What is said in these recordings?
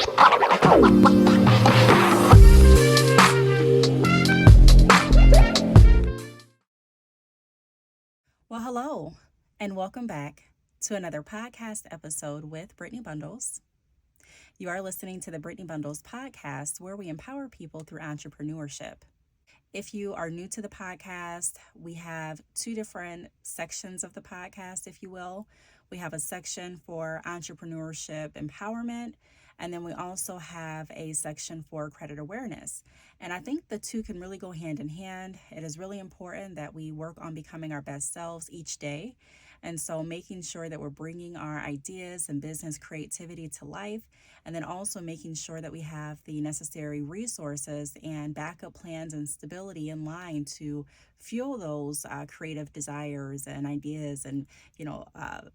Well, hello, and welcome back to another podcast episode with Brittney Bundles. You are listening to the Brittney Bundles podcast, where we empower people through entrepreneurship. If you are new to the podcast, we have two different sections of the podcast, if you will. We have a section for entrepreneurship empowerment, and then we also have a section for credit awareness. And I think the two can really go hand in hand. It is really important that we work on becoming our best selves each day. And so making sure that we're bringing our ideas and business creativity to life, and then also making sure that we have the necessary resources and backup plans and stability in line to fuel those creative desires and ideas and,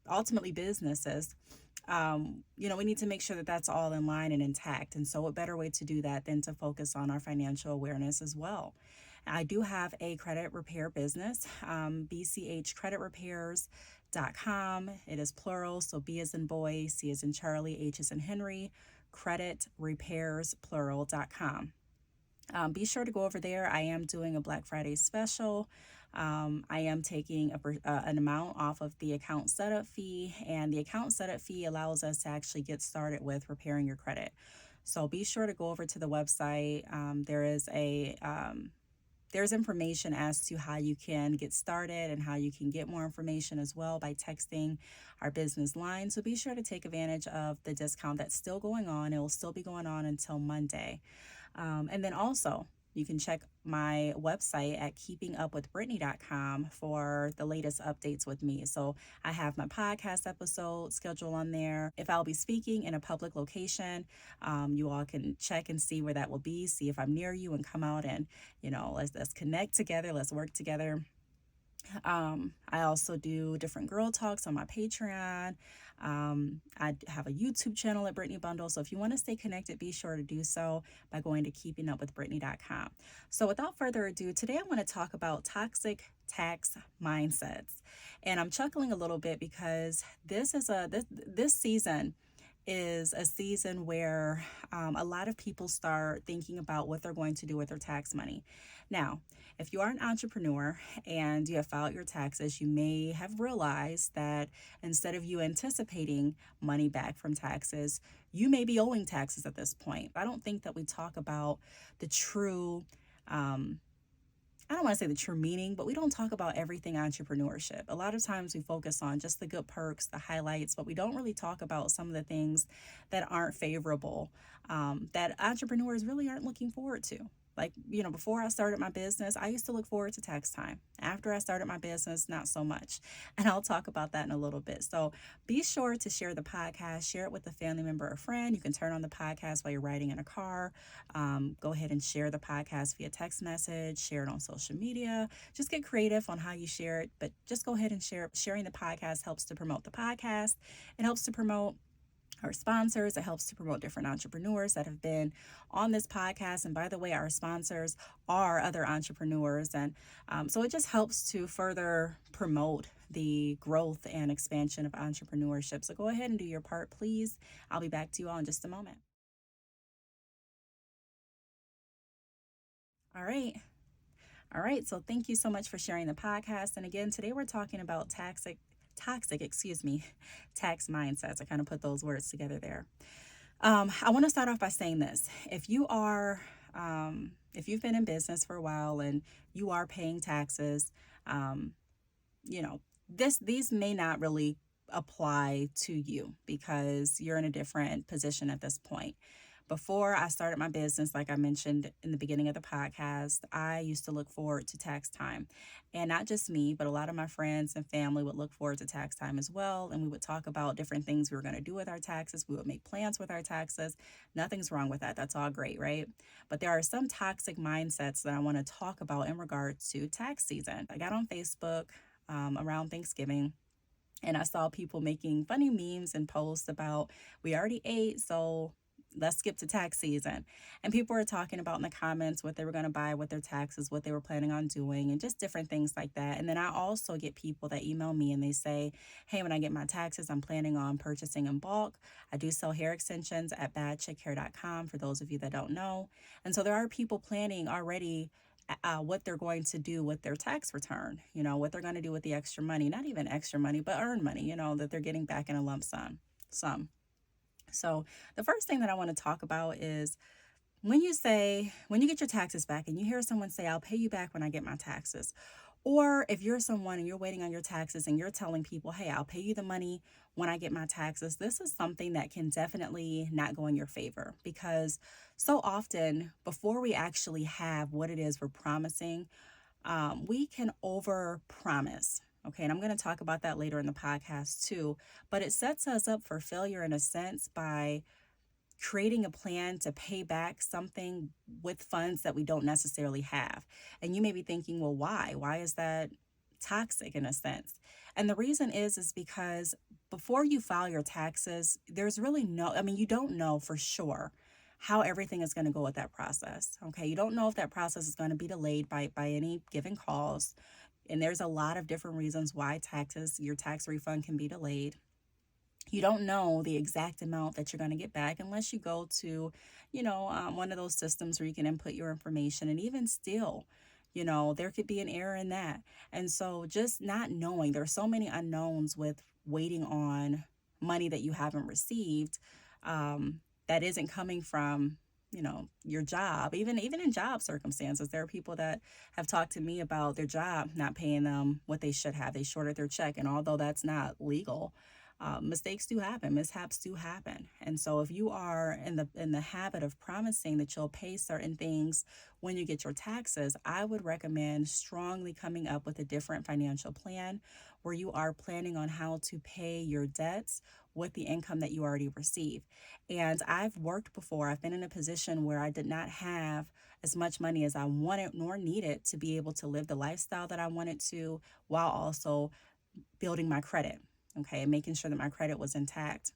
ultimately businesses. We need to make sure that that's all in line and intact. And so what better way to do that than to focus on our financial awareness as well. I do have a credit repair business, bchcreditrepairs.com. It is plural, so B as in boy, C as in Charlie, H as in Henry, creditrepairsplural.com. Be sure to go over there. I am doing a Black Friday special. I am taking an amount off of the account setup fee, and the account setup fee allows us to actually get started with repairing your credit. So be sure to go over to the website. There's information as to how you can get started and how you can get more information as well by texting our business line. So be sure to take advantage of the discount that's still going on. It will still be going on until Monday. And then also, you can check my website at keepingupwithbrittney.com for the latest updates with me. So I have my podcast episode scheduled on there. If I'll be speaking in a public location, you all can check and see where that will be, see if I'm near you, and come out and, let's connect together, let's work together. I also do different girl talks on my Patreon. I have a YouTube channel at Brittney Bundle. So if you want to stay connected, be sure to do so by going to keepingupwithbrittney.com. So without further ado, today I want to talk about toxic tax mindsets. And I'm chuckling a little bit because this season is a season where a lot of people start thinking about what they're going to do with their tax money. Now, if you are an entrepreneur and you have filed your taxes, you may have realized that instead of you anticipating money back from taxes, you may be owing taxes at this point. I don't think that we talk about the true I don't want to say the true meaning, but we don't talk about everything entrepreneurship. A lot of times we focus on just the good perks, the highlights, but we don't really talk about some of the things that aren't favorable, that entrepreneurs really aren't looking forward to. Like, before I started my business, I used to look forward to tax time. After I started my business, not so much. And I'll talk about that in a little bit. So be sure to share the podcast, share it with a family member or friend. You can turn on the podcast while you're riding in a car. Go ahead and share the podcast via text message, share it on social media. Just get creative on how you share it, but just go ahead and share. Sharing the podcast helps to promote the podcast. It helps to promote our sponsors. It helps to promote different entrepreneurs that have been on this podcast. And by the way, our sponsors are other entrepreneurs. And so it just helps to further promote the growth and expansion of entrepreneurship. So go ahead and do your part, please. I'll be back to you all in just a moment. All right. So thank you so much for sharing the podcast. And again, today we're talking about toxic, tax mindsets. I kind of put those words together there. I want to start off by saying this. If you've been in business for a while and you are paying taxes, these may not really apply to you because you're in a different position at this point. Before I started my business, like I mentioned in the beginning of the podcast, I used to look forward to tax time. And not just me, but a lot of my friends and family would look forward to tax time as well. And we would talk about different things we were going to do with our taxes. We would make plans with our taxes. Nothing's wrong with that. That's all great, right? But there are some toxic mindsets that I want to talk about in regards to tax season. I got on Facebook around Thanksgiving, and I saw people making funny memes and posts about, we already ate, so let's skip to tax season. And people were talking about in the comments what they were going to buy with their taxes, what they were planning on doing, and just different things like that. And then I also get people that email me and they say, hey, when I get my taxes, I'm planning on purchasing in bulk. I do sell hair extensions at badchickhair.com for those of you that don't know. And so there are people planning already what they're going to do with their tax return, what they're going to do with the extra money, not even extra money, but earned money, that they're getting back in a lump sum. So the first thing that I want to talk about is when you get your taxes back and you hear someone say, I'll pay you back when I get my taxes. Or if you're someone and you're waiting on your taxes and you're telling people, hey, I'll pay you the money when I get my taxes, this is something that can definitely not go in your favor, because so often before we actually have what it is we're promising, we can over promise. Okay, and I'm going to talk about that later in the podcast too, but it sets us up for failure in a sense by creating a plan to pay back something with funds that we don't necessarily have. And you may be thinking, well, why? Why is that toxic in a sense? And the reason is because before you file your taxes, there's really you don't know for sure how everything is going to go with that process. Okay, you don't know if that process is going to be delayed by any given cause. And there's a lot of different reasons why your tax refund can be delayed. You don't know the exact amount that you're going to get back unless you go to, one of those systems where you can input your information. And even still, there could be an error in that. And so just not knowing, there are so many unknowns with waiting on money that you haven't received, that isn't coming from your job. Even in job circumstances, there are people that have talked to me about their job not paying them what they should have. They shorted their check, and although that's not legal, mistakes do happen, mishaps do happen. And so if you are in the habit of promising that you'll pay certain things when you get your taxes, I would recommend strongly coming up with a different financial plan where you are planning on how to pay your debts with the income that you already receive. And I've worked before. I've been in a position where I did not have as much money as I wanted nor needed to be able to live the lifestyle that I wanted to, while also building my credit, okay, and making sure that my credit was intact.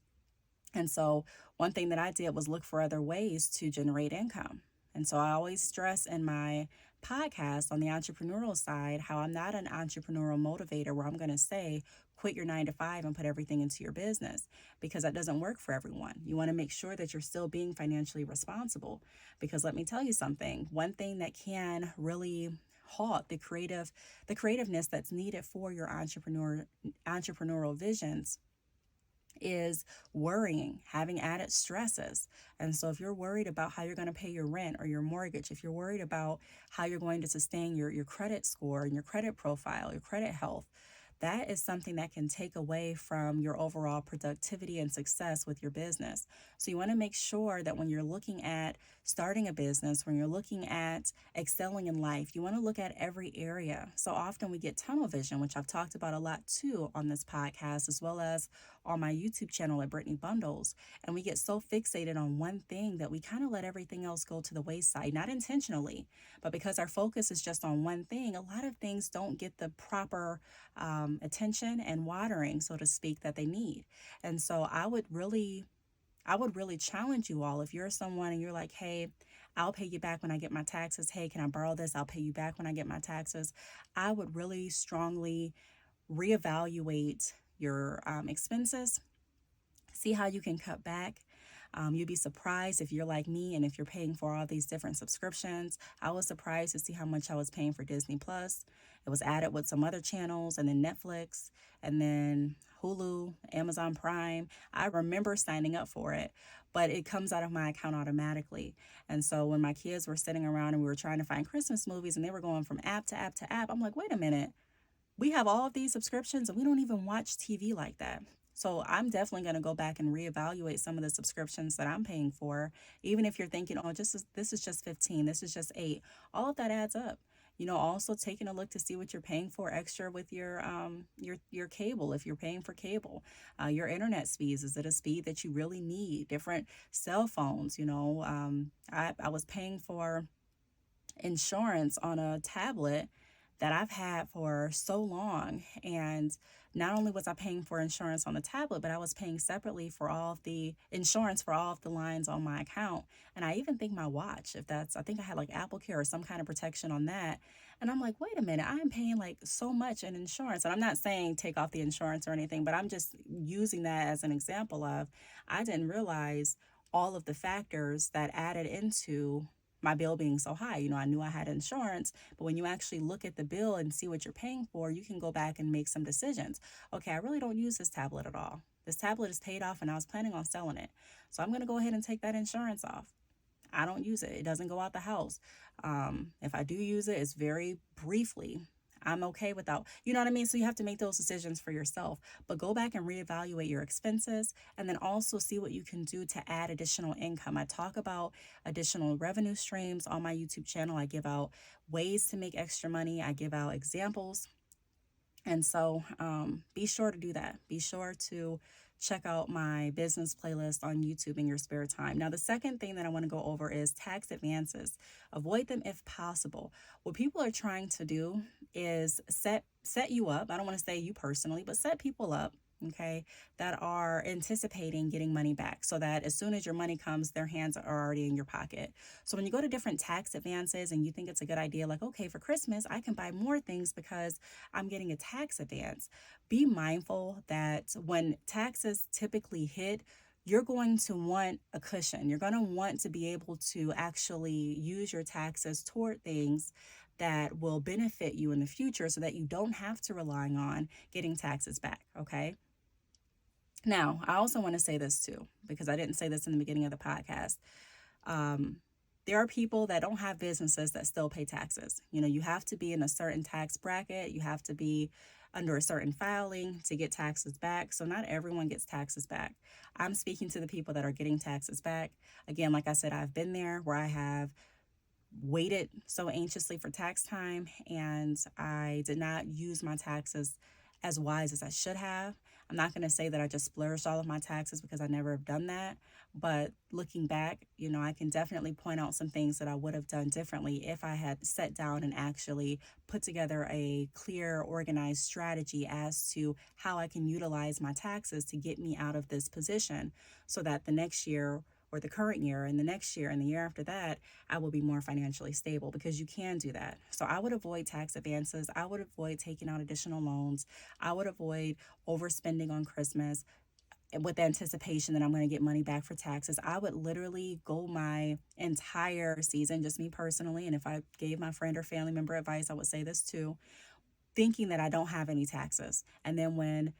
And so one thing that I did was look for other ways to generate income. And so I always stress in my podcast on the entrepreneurial side how I'm not an entrepreneurial motivator where I'm going to say, quit your 9 to 5 and put everything into your business, because that doesn't work for everyone. You want to make sure that you're still being financially responsible, because let me tell you something, one thing that can really halt the creativeness that's needed for your entrepreneurial visions is worrying, having added stresses. And so if you're worried about how you're going to pay your rent or your mortgage, if you're worried about how you're going to sustain your credit score and your credit profile, your credit health, that is something that can take away from your overall productivity and success with your business. So you want to make sure that when you're looking at starting a business, when you're looking at excelling in life, you want to look at every area. So often we get tunnel vision, which I've talked about a lot too on this podcast, as well as on my YouTube channel at Brittney Bundles. And we get so fixated on one thing that we kind of let everything else go to the wayside, not intentionally, but because our focus is just on one thing, a lot of things don't get the proper attention and watering, so to speak, that they need. And so I would really challenge you all, if you're someone and you're like, hey, I'll pay you back when I get my taxes. Hey, can I borrow this? I'll pay you back when I get my taxes. I would really strongly reevaluate your expenses, see how you can cut back. You'd be surprised if you're like me and if you're paying for all these different subscriptions. I was surprised to see how much I was paying for Disney Plus. It was added with some other channels, and then Netflix, and then Hulu, Amazon Prime. I remember signing up for it, but it comes out of my account automatically. And so when my kids were sitting around and we were trying to find Christmas movies and they were going from app to app to app, I'm like, wait a minute. We have all of these subscriptions and we don't even watch TV like that. So I'm definitely going to go back and reevaluate some of the subscriptions that I'm paying for. Even if you're thinking, oh, this is just 15, this is just 8, all of that adds up. Also taking a look to see what you're paying for extra with your cable, if you're paying for cable, your internet speeds. Is it a speed that you really need? Different cell phones, I was paying for insurance on a tablet that I've had for so long. And not only was I paying for insurance on the tablet, but I was paying separately for all of the insurance for all of the lines on my account. And I even think my watch, I think I had like Apple Care or some kind of protection on that. And I'm like, wait a minute, I'm paying like so much in insurance. And I'm not saying take off the insurance or anything, but I'm just using that as an example of I didn't realize all of the factors that added into my bill being so high. I knew I had insurance, but when you actually look at the bill and see what you're paying for, you can go back and make some decisions. Okay, I really don't use this tablet at all. This tablet is paid off and I was planning on selling it. So I'm going to go ahead and take that insurance off. I don't use it. It doesn't go out the house. If I do use it, it's very briefly. I'm okay without, you know what I mean? So you have to make those decisions for yourself, but go back and reevaluate your expenses and then also see what you can do to add additional income. I talk about additional revenue streams on my YouTube channel. I give out ways to make extra money. I give out examples. And so be sure to do that. Be sure to check out my business playlist on YouTube in your spare time. Now, the second thing that I want to go over is tax advances. Avoid them if possible. What people are trying to do is set you up. I don't want to say you personally, but set people up, okay, that are anticipating getting money back so that as soon as your money comes, their hands are already in your pocket. So when you go to different tax advances and you think it's a good idea, like, okay, for Christmas, I can buy more things because I'm getting a tax advance. Be mindful that when taxes typically hit, you're going to want a cushion. You're going to want to be able to actually use your taxes toward things that will benefit you in the future so that you don't have to rely on getting taxes back, okay? Now, I also want to say this too, because I didn't say this in the beginning of the podcast. There are people that don't have businesses that still pay taxes. You have to be in a certain tax bracket. You have to be under a certain filing to get taxes back. So not everyone gets taxes back. I'm speaking to the people that are getting taxes back. Again, like I said, I've been there where I have waited so anxiously for tax time and I did not use my taxes as wise as I should have. I'm not going to say that I just splurged all of my taxes because I never have done that. But looking back, I can definitely point out some things that I would have done differently if I had sat down and actually put together a clear, organized strategy as to how I can utilize my taxes to get me out of this position so that the next year or the current year and the next year and the year after that, I will be more financially stable because you can do that. So I would avoid tax advances. I would avoid taking out additional loans. I would avoid overspending on Christmas with the anticipation that I'm going to get money back for taxes. I would literally go my entire season, just me personally, and if I gave my friend or family member advice, I would say this too, thinking that I don't have any taxes. And then when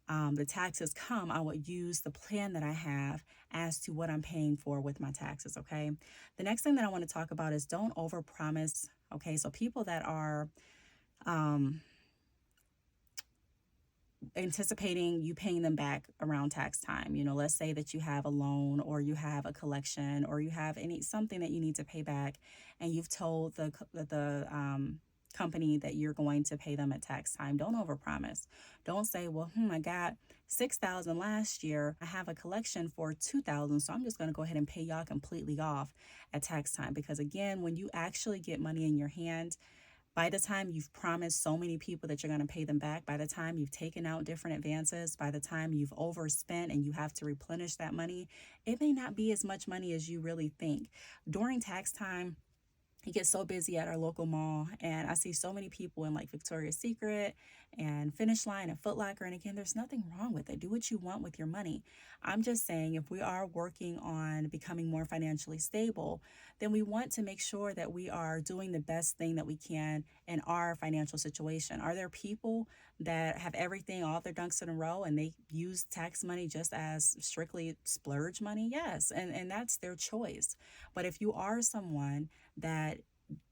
the taxes come, I would use the plan that I have as to what I'm paying for with my taxes, okay? The next thing that I want to talk about is don't overpromise, okay? So people that are anticipating you paying them back around tax time. Let's say that you have a loan or you have a collection or you have something that you need to pay back and you've told the company that you're going to pay them at tax time. Don't overpromise. Don't say, well, I got $6,000 last year. I have a collection for $2,000, so I'm just going to go ahead and pay y'all completely off at tax time. Because again, when you actually get money in your hand, by the time you've promised so many people that you're going to pay them back, by the time you've taken out different advances, by the time you've overspent and you have to replenish that money, it may not be as much money as you really think. During tax time, it gets so busy at our local mall, and I see so many people in like Victoria's Secret and Finish Line and Foot Locker. And again, there's nothing wrong with it. Do what you want with your money. I'm just saying, if we are working on becoming more financially stable, then we want to make sure that we are doing the best thing that we can in our financial situation. Are there people that have everything, all their ducks in a row, and they use tax money just as strictly splurge money? Yes, and that's their choice. But if you are someone that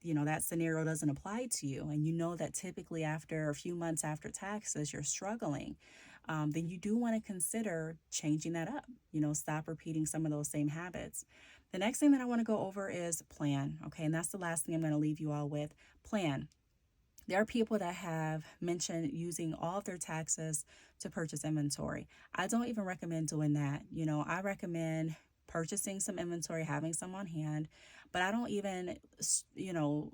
that scenario doesn't apply to you, and that typically after a few months after taxes you're struggling, then you do want to consider changing that up. Stop repeating some of those same habits. The next thing that I want to go over is plan. Okay, and that's the last thing I'm going to leave you all with. Plan. There are people that have mentioned using all of their taxes to purchase inventory. I don't even recommend doing that. I recommend purchasing some inventory, having some on hand. But I don't even,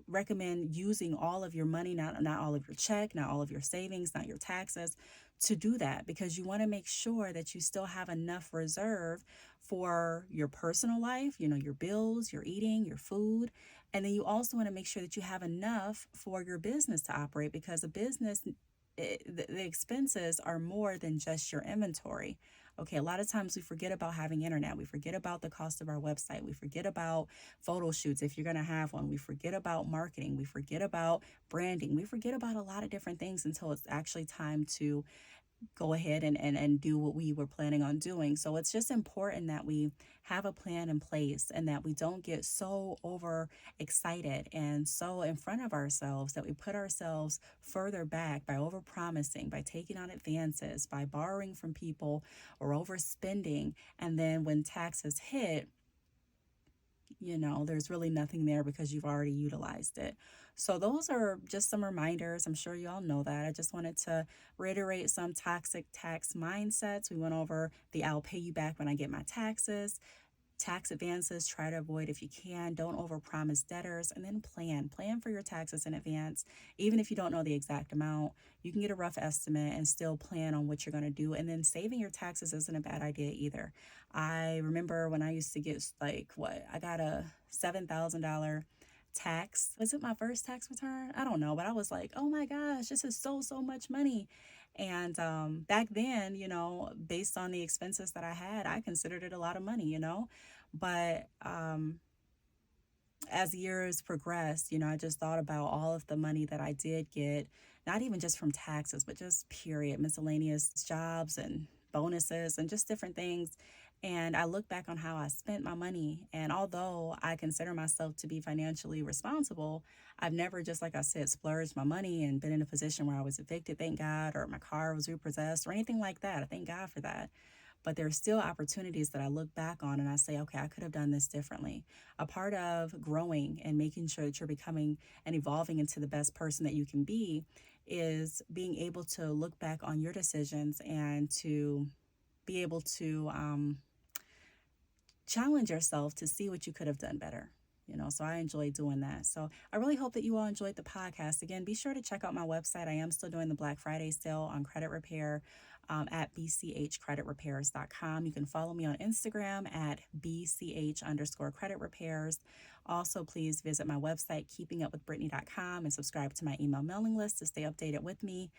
recommend using all of your money, not all of your check, not all of your savings, not your taxes, to do that, because you want to make sure that you still have enough reserve for your personal life, your bills, your eating, your food. And then you also want to make sure that you have enough for your business to operate, because a business, the expenses are more than just your inventory. Okay, a lot of times we forget about having internet. We forget about the cost of our website. We forget about photo shoots if you're going to have one. We forget about marketing. We forget about branding. We forget about a lot of different things until it's actually time to go ahead and do what we were planning on doing. So it's just important that we have a plan in place and that we don't get so over excited and so in front of ourselves that we put ourselves further back by over promising, by taking on advances, by borrowing from people or overspending. And then when taxes hit, there's really nothing there because you've already utilized it. So those are just some reminders. I'm sure you all know that. I just wanted to reiterate some toxic tax mindsets. We went over the I'll pay you back when I get my taxes. Tax advances, try to avoid if you can. Don't overpromise debtors, and then plan for your taxes in advance. Even if you don't know the exact amount, you can get a rough estimate and still plan on what you're going to do. And then saving your taxes isn't a bad idea either. I remember when I used to get I got a $7,000 tax. Was it my first tax return? I don't know, but I was like, oh my gosh, this is so much money. And back then, based on the expenses that I had, I considered it a lot of money, But as years progressed, I just thought about all of the money that I did get, not even just from taxes, but just period, miscellaneous jobs and bonuses and just different things. And I look back on how I spent my money. And although I consider myself to be financially responsible, I've never, just like I said, splurged my money and been in a position where I was evicted, thank God, or my car was repossessed or anything like that. I thank God for that. But there are still opportunities that I look back on and I say, okay, I could have done this differently. A part of growing and making sure that you're becoming and evolving into the best person that you can be is being able to look back on your decisions and to be able to challenge yourself to see what you could have done better. So I enjoy doing that. So I really hope that you all enjoyed the podcast. Again, be sure to check out my website. I am still doing the Black Friday sale on credit repair at bchcreditrepairs.com. You can follow me on Instagram at bch_credit repairs. Also, please visit my website, keepingupwithbrittney.com, and subscribe to my email mailing list to stay updated with me.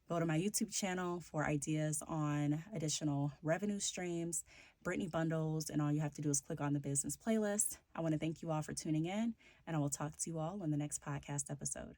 Go to my YouTube channel for ideas on additional revenue streams, Brittney bundles, and all you have to do is click on the business playlist. I want to thank you all for tuning in, and I will talk to you all on the next podcast episode.